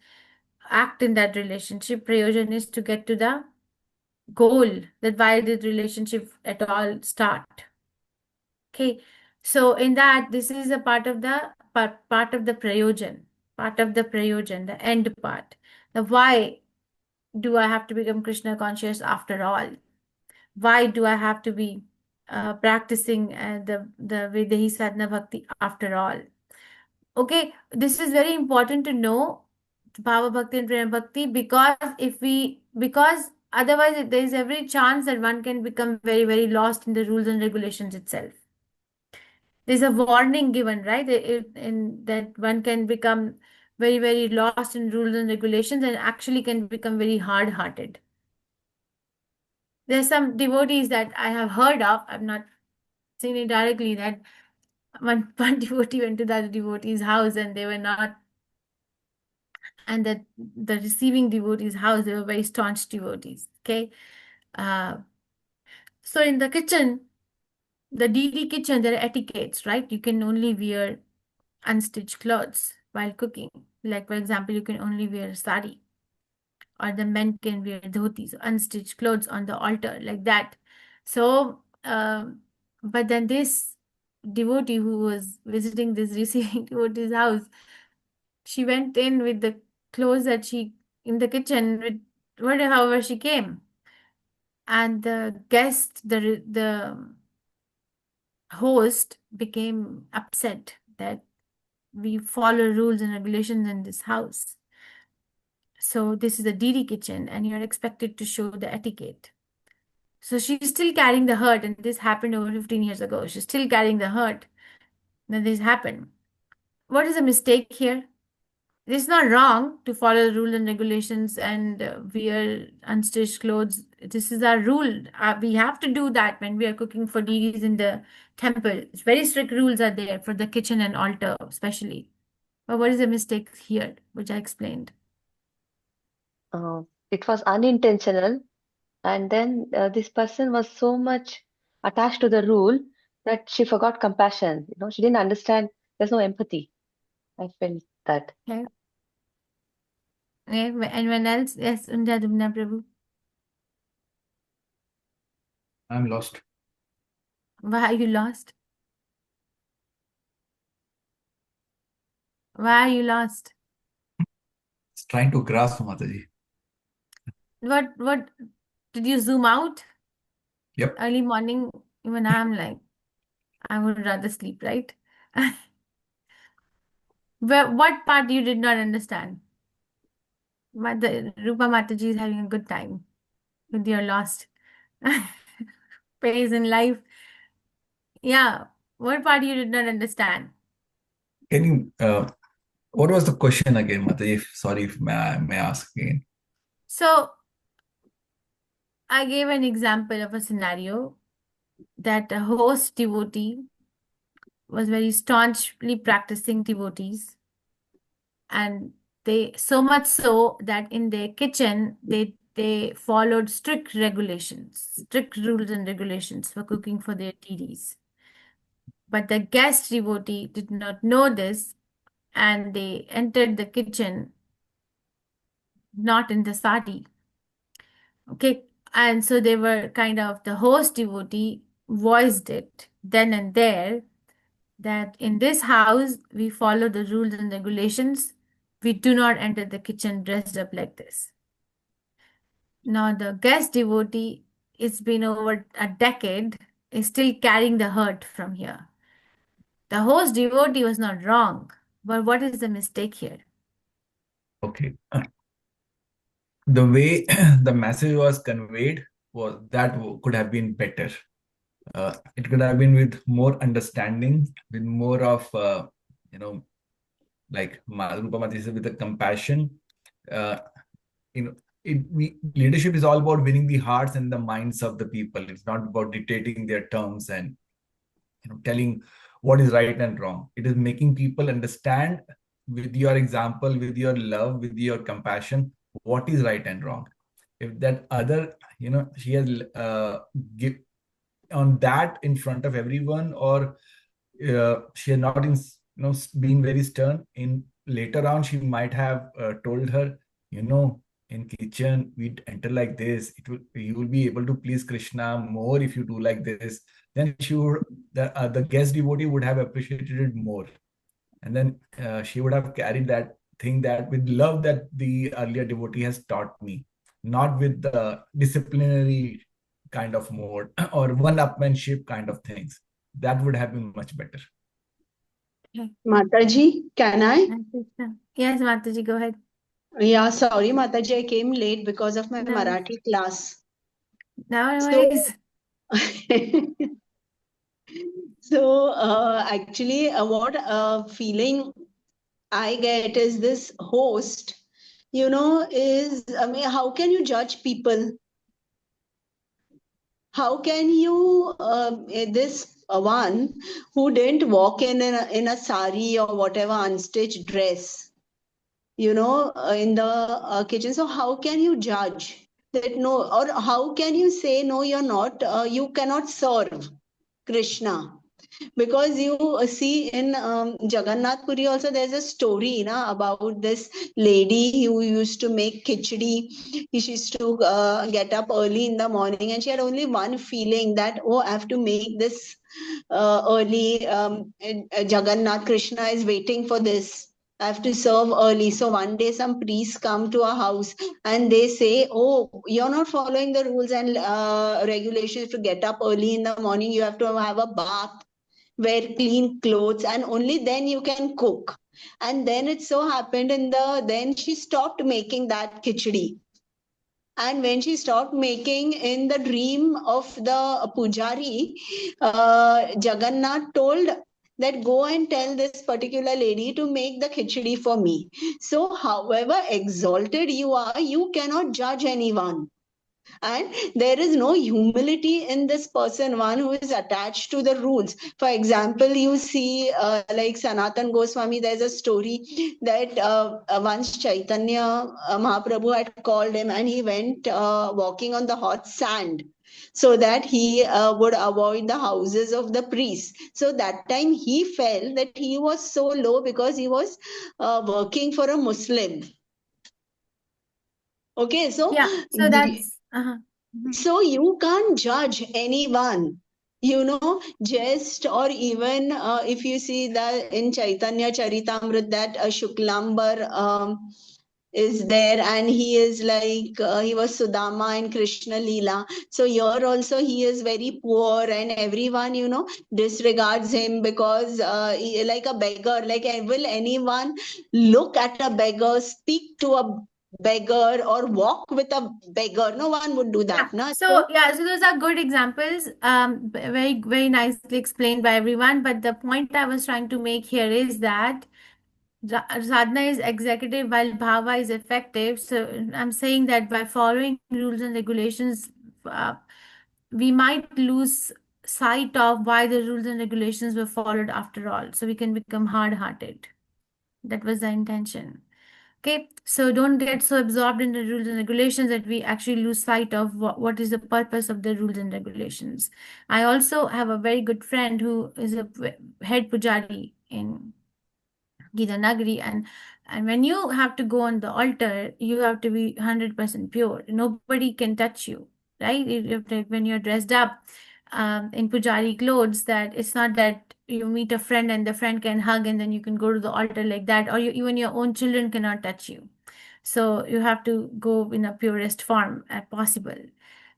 act in that relationship. Prayojan is to get to the goal, that why did relationship at all start. Okay. So in that, this is a part of the prayojan, the end part. The why do I have to become Krishna conscious after all? Why do I have to be practicing the Vedahi Sadhana Bhakti after all? Okay, this is very important to know Bhava Bhakti and Prema Bhakti because otherwise there is every chance that one can become very, very lost in the rules and regulations itself. there's a warning given, right? In that one can become very, very lost in rules and regulations and actually can become very hard-hearted. There's some devotees that I have heard of, I've not seen it directly, that one devotee went to the other devotee's house and they were not, and that the receiving devotee's house, they were very staunch devotees. Okay. Uh, so in the kitchen, the DD kitchen, there are etiquettes, right? You can only wear unstitched clothes while cooking. Like, for example, you can only wear sari, or the men can wear dhotis, unstitched clothes on the altar, like that. So, but then this devotee who was visiting this receiving devotee's house, she went in with the clothes that she in the kitchen with whatever, however she came, and the guest, the host became upset that we follow rules and regulations in this house. So this is a DD kitchen and you're expected to show the etiquette. So she's still carrying the hurt, and this happened over 15 years ago. She's still carrying the hurt that this happened. What is the mistake here? It is not wrong to follow the rules and regulations and wear unstitched clothes. This is our rule. We have to do that when we are cooking for deities in the temple. Very strict rules are there for the kitchen and altar, especially. But what is the mistake here, which I explained? It was unintentional, and then this person was so much attached to the rule that she forgot compassion. She didn't understand. There's no empathy. I felt that. Okay. Anyone else? Yes, Unjadumna Prabhu. I'm lost. Why are you lost? Why are you lost? It's trying to grasp, Mataji. What did you zoom out? Yep. Early morning, even I'm like, I would rather sleep, right? What part you did not understand? Rupa Mataji is having a good time with your lost phase in life. Yeah, what part you did not understand? Can you, what was the question again, Mataji? Sorry if may I ask again. So I gave an example of a scenario that a host devotee was very staunchly practicing devotees, and they so much so that in their kitchen they followed strict regulations, strict rules and regulations for cooking for their deities. But the guest devotee did not know this, and they entered the kitchen not in the sati. Okay, and so they were kind of, the host devotee voiced it then and there that in this house we follow the rules and regulations. We do not enter the kitchen dressed up like this. Now the guest devotee, it's been over a decade, is still carrying the hurt from here. The host devotee was not wrong, but what is the mistake here? Okay. The way the message was conveyed was that could have been better. It could have been with more understanding, with more of like Rupa Mataji said, with the compassion. Leadership is all about winning the hearts and the minds of the people. It's not about dictating their terms and telling what is right and wrong. It is making people understand with your example, with your love, with your compassion, what is right and wrong. If that other, she has give on that in front of everyone, or she has not been very stern. In later on, she might have told her, in kitchen we enter like this. You will be able to please Krishna more if you do like this. Then the guest devotee would have appreciated it more, and then she would have carried that thing that with love that the earlier devotee has taught me, not with the disciplinary kind of mode or one-upmanship kind of things. That would have been much better. Mataji, can I? Yes, Mataji, go ahead. Yeah, sorry, Mataji, I came late because of my Marathi class. No worries. So actually, what feeling I get is this host, is, I mean, how can you judge people? How can you, this one who didn't walk in a sari or whatever unstitched dress, in the kitchen. So how can you judge that? No, or how can you say, no, you're not, you cannot serve Krishna? Because you see in Jagannath Puri also there's a story about this lady who used to make khichdi. She used to get up early in the morning, and she had only one feeling that, oh, I have to make this early. Jagannath Krishna is waiting for this. I have to serve early. So one day some priests come to our house and they say, oh, you're not following the rules and regulations to get up early in the morning. You have to have a bath, wear clean clothes, and only then you can cook. And then it so happened then she stopped making that khichdi. And when she stopped making, in the dream of the pujari, Jagannath told that go and tell this particular lady to make the khichdi for me. So however exalted you are, you cannot judge anyone. And there is no humility in this person, one who is attached to the rules. For example, you see like Sanatan Goswami, there's a story that once Chaitanya Mahaprabhu had called him, and he went walking on the hot sand so that he would avoid the houses of the priests. So that time he felt that he was so low because he was working for a Muslim. Okay, so Yeah, so that's so you can't judge anyone, just, or even if you see that in Chaitanya Charitamrita, that Shuklambar is there, and he is like, he was Sudama in Krishna Leela. So here also he is very poor, and everyone, disregards him because like a beggar. Like, will anyone look at a beggar, speak to a beggar, or walk with a beggar? No one would do that. yeah. No? So those are good examples, very very nicely explained by everyone. But the point I was trying to make here is that sadhana is executive while bhava is effective. So I'm saying that by following rules and regulations, we might lose sight of why the rules and regulations were followed after all. So we can become hard-hearted. That was the intention. Okay, so don't get so absorbed in the rules and regulations that we actually lose sight of what is the purpose of the rules and regulations. I also have a very good friend who is a head pujari in Gita Nagari, and when you have to go on the altar, you have to be 100% pure. Nobody can touch you, right? When you're dressed up in pujari clothes, that it's not that you meet a friend and the friend can hug and then you can go to the altar like that, or even your own children cannot touch you. So you have to go in a purest form as possible.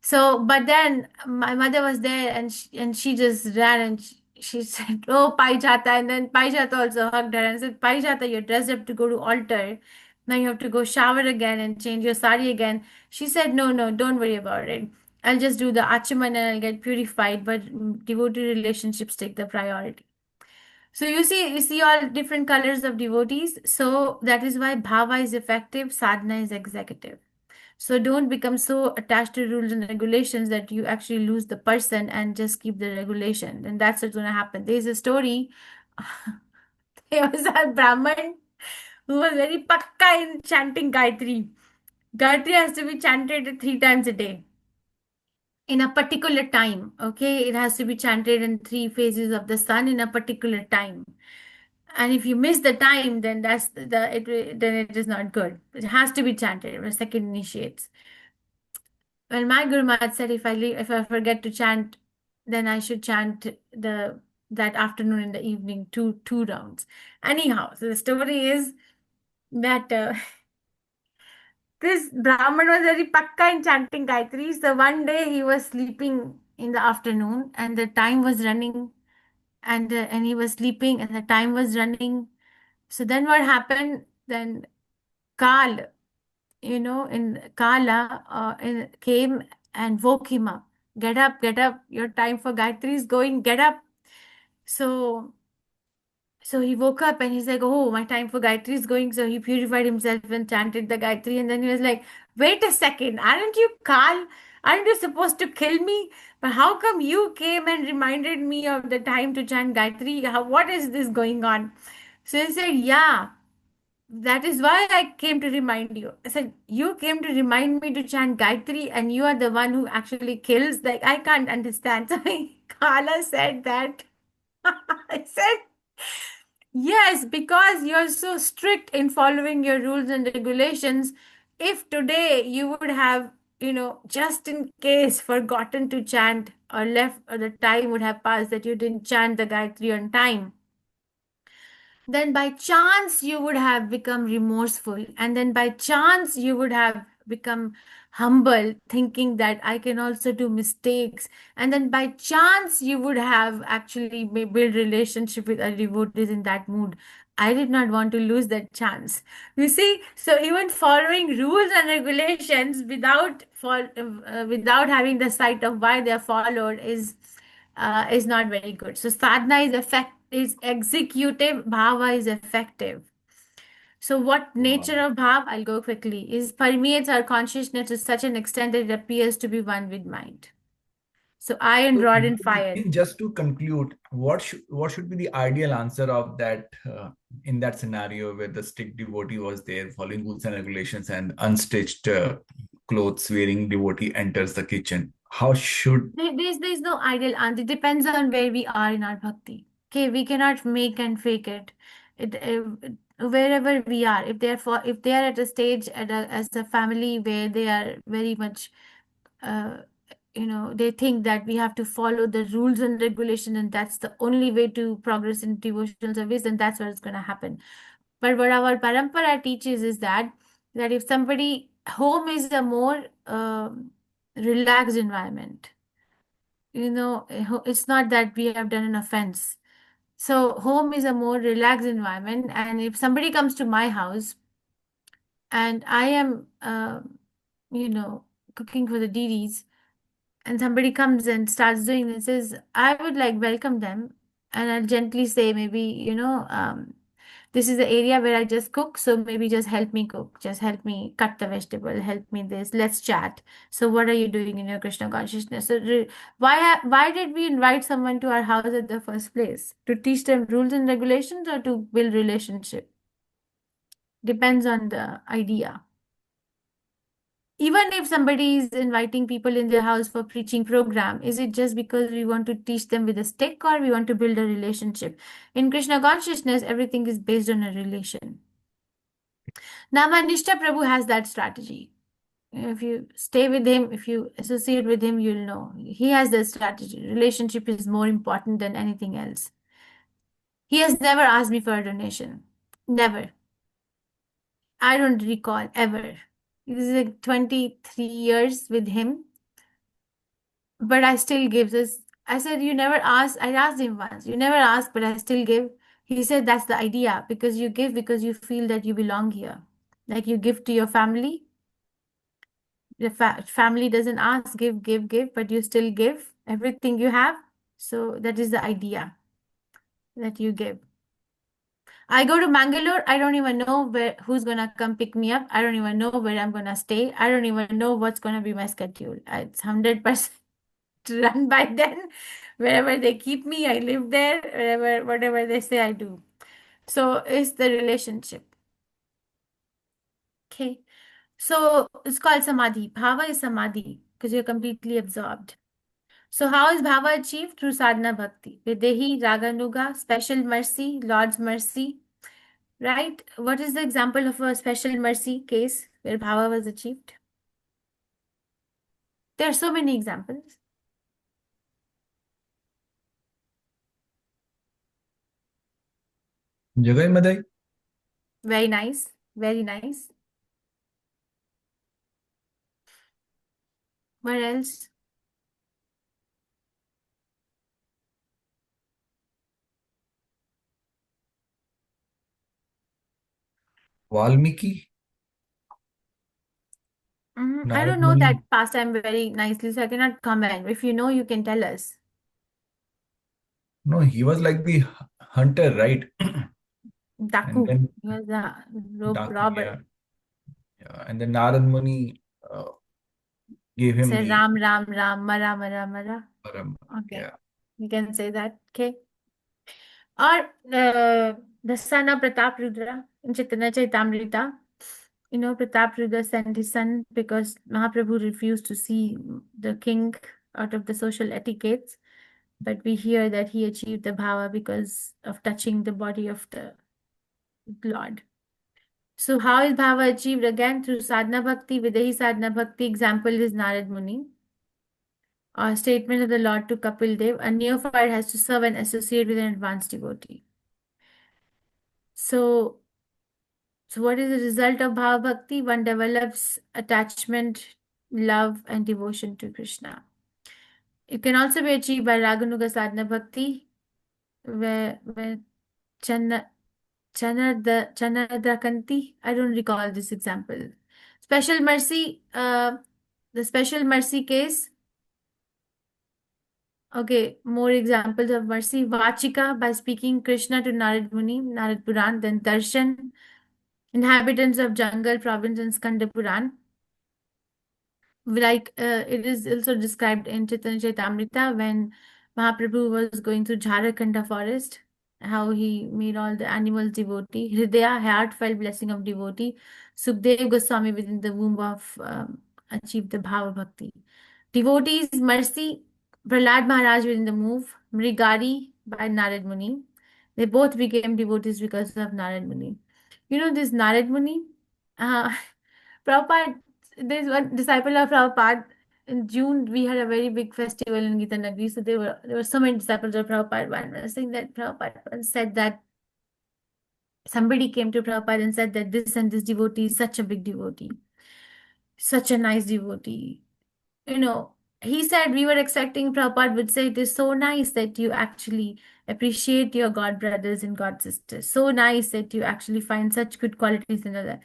So, but then my mother was there, and she just ran, and she said, "Oh, Paijata," and then Paijata also hugged her and said, "Paijata, you're dressed up to go to altar. Now you have to go shower again and change your sari again." She said, "No, no, don't worry about it. I'll just do the achaman and I'll get purified, but devotee relationships take the priority." So you see all different colors of devotees. So that is why bhava is effective, sadhana is executive. So don't become so attached to rules and regulations that you actually lose the person and just keep the regulation. And that's what's going to happen. There's a story. There was a Brahmin who was very pakka in chanting Gayatri. Gayatri has to be chanted 3 times a day in a particular time. Okay, it has to be chanted in 3 phases of the sun in a particular time. And if you miss the time, then then it is not good. It has to be chanted. When second initiates. Well, my Guru Maharaj said if I forget to chant, then I should chant that afternoon in the evening two rounds. Anyhow, so the story is that this Brahman was very pakka in chanting Gayatri. So one day he was sleeping in the afternoon, and the time was running, and he was sleeping, and the time was running. So then what happened? Then Kal, in Kala, came and woke him up. Get up, your time for Gayatri is going, get up. So he woke up and he's like, oh, my time for Gayatri is going. So he purified himself and chanted the Gayatri. And then he was like, wait a second, aren't you Kal? Aren't you supposed to kill me? But how come you came and reminded me of the time to chant Gayatri? What is this going on? So he said, yeah, that is why I came to remind you. I said, you came to remind me to chant Gayatri and you are the one who actually kills. Like, I can't understand. So Kala said that. I said, yes, because you're so strict in following your rules and regulations. If today you would have, just in case forgotten to chant or left, or the time would have passed that you didn't chant the Gayatri on time, then by chance you would have become remorseful, and then by chance you would have become humble, thinking that I can also do mistakes, and then by chance you would have actually build relationship with a devotees in that mood. I did not want to lose that chance. You see, so even following rules and regulations without having the sight of why they are followed is not very good. So sadhana is executive, bhava is effective. So what nature Wow. of bhav, I'll go quickly, is permeates our consciousness to such an extent that it appears to be one with mind. So iron, So, rod, and fire. just to conclude, what should be the ideal answer of that in that scenario where the strict devotee was there following rules and regulations and unstitched clothes wearing devotee enters the kitchen? How should There's no ideal answer. It depends on where we are in our bhakti. Okay, we cannot make and fake it. Wherever we are, if they are at a stage as a family where they are very much uh, they think that we have to follow the rules and regulation, and that's the only way to progress in devotional service, and that's what's going to happen. But what our parampara teaches is that if somebody home is a more relaxed environment, it's not that we have done an offense. So home is a more relaxed environment, and if somebody comes to my house and I am you know cooking for the deities, and somebody comes and starts doing this, is I would like welcome them, and I'll gently say, maybe, this is the area where I just cook, so maybe just help me cook, just help me cut the vegetable, help me this, let's chat. So what are you doing in your Krishna consciousness? So why did we invite someone to our house at the first place? To teach them rules and regulations or to build relationship? Depends on the idea. Even if somebody is inviting people in their house for preaching program, is it just because we want to teach them with a stick or we want to build a relationship? In Krishna consciousness, everything is based on a relation. Namanishta Prabhu has that strategy. If you stay with him, if you associate with him, you'll know. He has that strategy. Relationship is more important than anything else. He has never asked me for a donation. Never. I don't recall ever. This is like 23 years with him. But I still give this. I said, you never asked. I asked him once, you never asked, but I still give. He said, that's the idea, because you give because you feel that you belong here. Like you give to your family. The family doesn't ask, give, but you still give everything you have. So that is the idea that you give. I go to Mangalore. I don't even know who's gonna come pick me up. I don't even know where I'm gonna stay. I don't even know what's gonna be my schedule. It's 100% run by them. Wherever they keep me, I live there. Whatever they say, I do. So it's the relationship. Okay. So it's called samadhi. Bhava is samadhi because you're completely absorbed. So how is bhava achieved? Through sadhana bhakti. Videhi, raganuga, special mercy, Lord's mercy. Right? What is the example of a special mercy case where bhava was achieved? There are so many examples. Jagai Madai? Very nice. Very nice. What else? Valmiki? I Narad don't know Muni? that past. pastime very nicely, so I cannot comment. If you know, you can tell us. No, he was like the hunter, right? And Daku. then He was a rope Daku, robber. yeah. And then Narad Muni gave him Say the Ram, Ram, Ram, Mara, Mara, Mara. param. Okay. Yeah. You can say that. Okay. Or the son of Pratap Rudra in Chaitanya Chaitamrita. You know, Pratap Rudra sent his son because Mahaprabhu refused to see the king out of the social etiquettes. But we hear that he achieved the bhava because of touching the body of the Lord. So how is bhava achieved? Again, through sadhana bhakti, Videhi sadhana bhakti. Example is Narad Muni. Or statement of the Lord to Kapil Dev. A neophyte has to serve and associate with an advanced devotee. So what is the result of bhava bhakti? One develops attachment, love, and devotion to Krishna. It can also be achieved by Raganuga sadhana bhakti, where Channa Chanadakanti. I don't recall this example. Special mercy, the special mercy case. Okay, more examples of mercy. Vachika, by speaking Krishna to Narad Muni, Narad Puran. Then Darshan, inhabitants of Jungle province and Skanda Puran. Like it is also described in Chaitanya Chaitamrita when Mahaprabhu was going through Jharakanda forest, how he made all the animals devotee. Hridaya, heartfelt blessing of devotee. Sukdev Goswami within the womb of achieved the Bhava Bhakti. Devotees, mercy. Prahlad Maharaj within the move. Mrigari by Narad Muni. They both became devotees because of Narad Muni. You know this Narad Muni? Uh, Prabhupada, there's one disciple of Prabhupada. In June, we had a very big festival in Gita Nagari. So there were so many disciples of Prabhupada. One was saying that Prabhupada once said that somebody came to Prabhupada and said that this and this devotee is such a big devotee, such a nice devotee. You know, he said we were expecting Prabhupada would say it is so nice that you actually appreciate your God brothers and God sisters. So nice that you actually find such good qualities in others.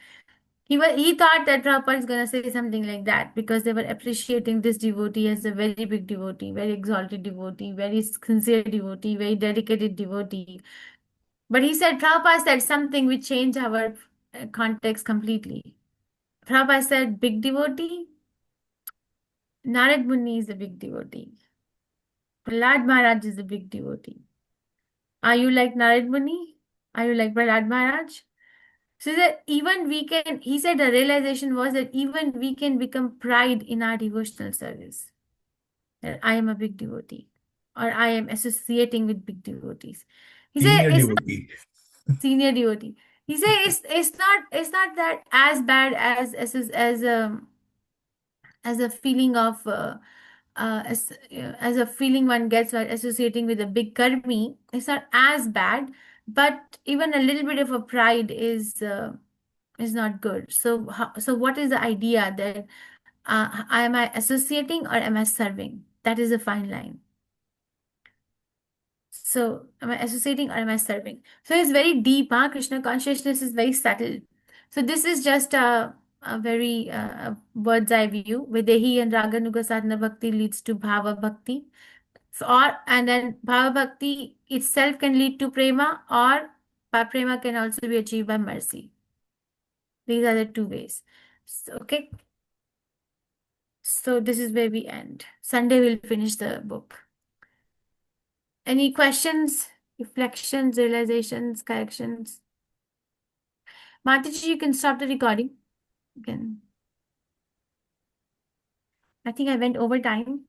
He thought that Prabhupada is going to say something like that because they were appreciating this devotee as a very big devotee, very exalted devotee, very sincere devotee, very dedicated devotee. But he said, Prabhupada said something which changed our context completely. Prabhupada said, big devotee? Narad Muni is a big devotee. Prahlad Maharaj is a big devotee. Are you like Narad Muni? Are you like Prahlad Maharaj? So that even we can, he said the realization was that even we can become pride in our devotional service. That I am a big devotee or I am associating with big devotees. He said Senior it's not devotee. senior devotee. He said it's not that as bad as a feeling of as a feeling one gets while associating with a big karmi. It's not as bad, but even a little bit of a pride is not good. So so what is the idea that am I associating or am I serving? That is a fine line. So am I associating or am I serving? So it's very deep. Krishna consciousness is very subtle. So this is just a very bird's eye view. Videhi and Raganuga sadhana bhakti leads to bhava bhakti. So, and then bhava bhakti itself can lead to prema, or prema can also be achieved by mercy. These are the two ways. So, okay. So this is where we end. Sunday we'll finish the book. Any questions, reflections, realizations, corrections? Mataji, you can stop the recording. You can. I think I went over time.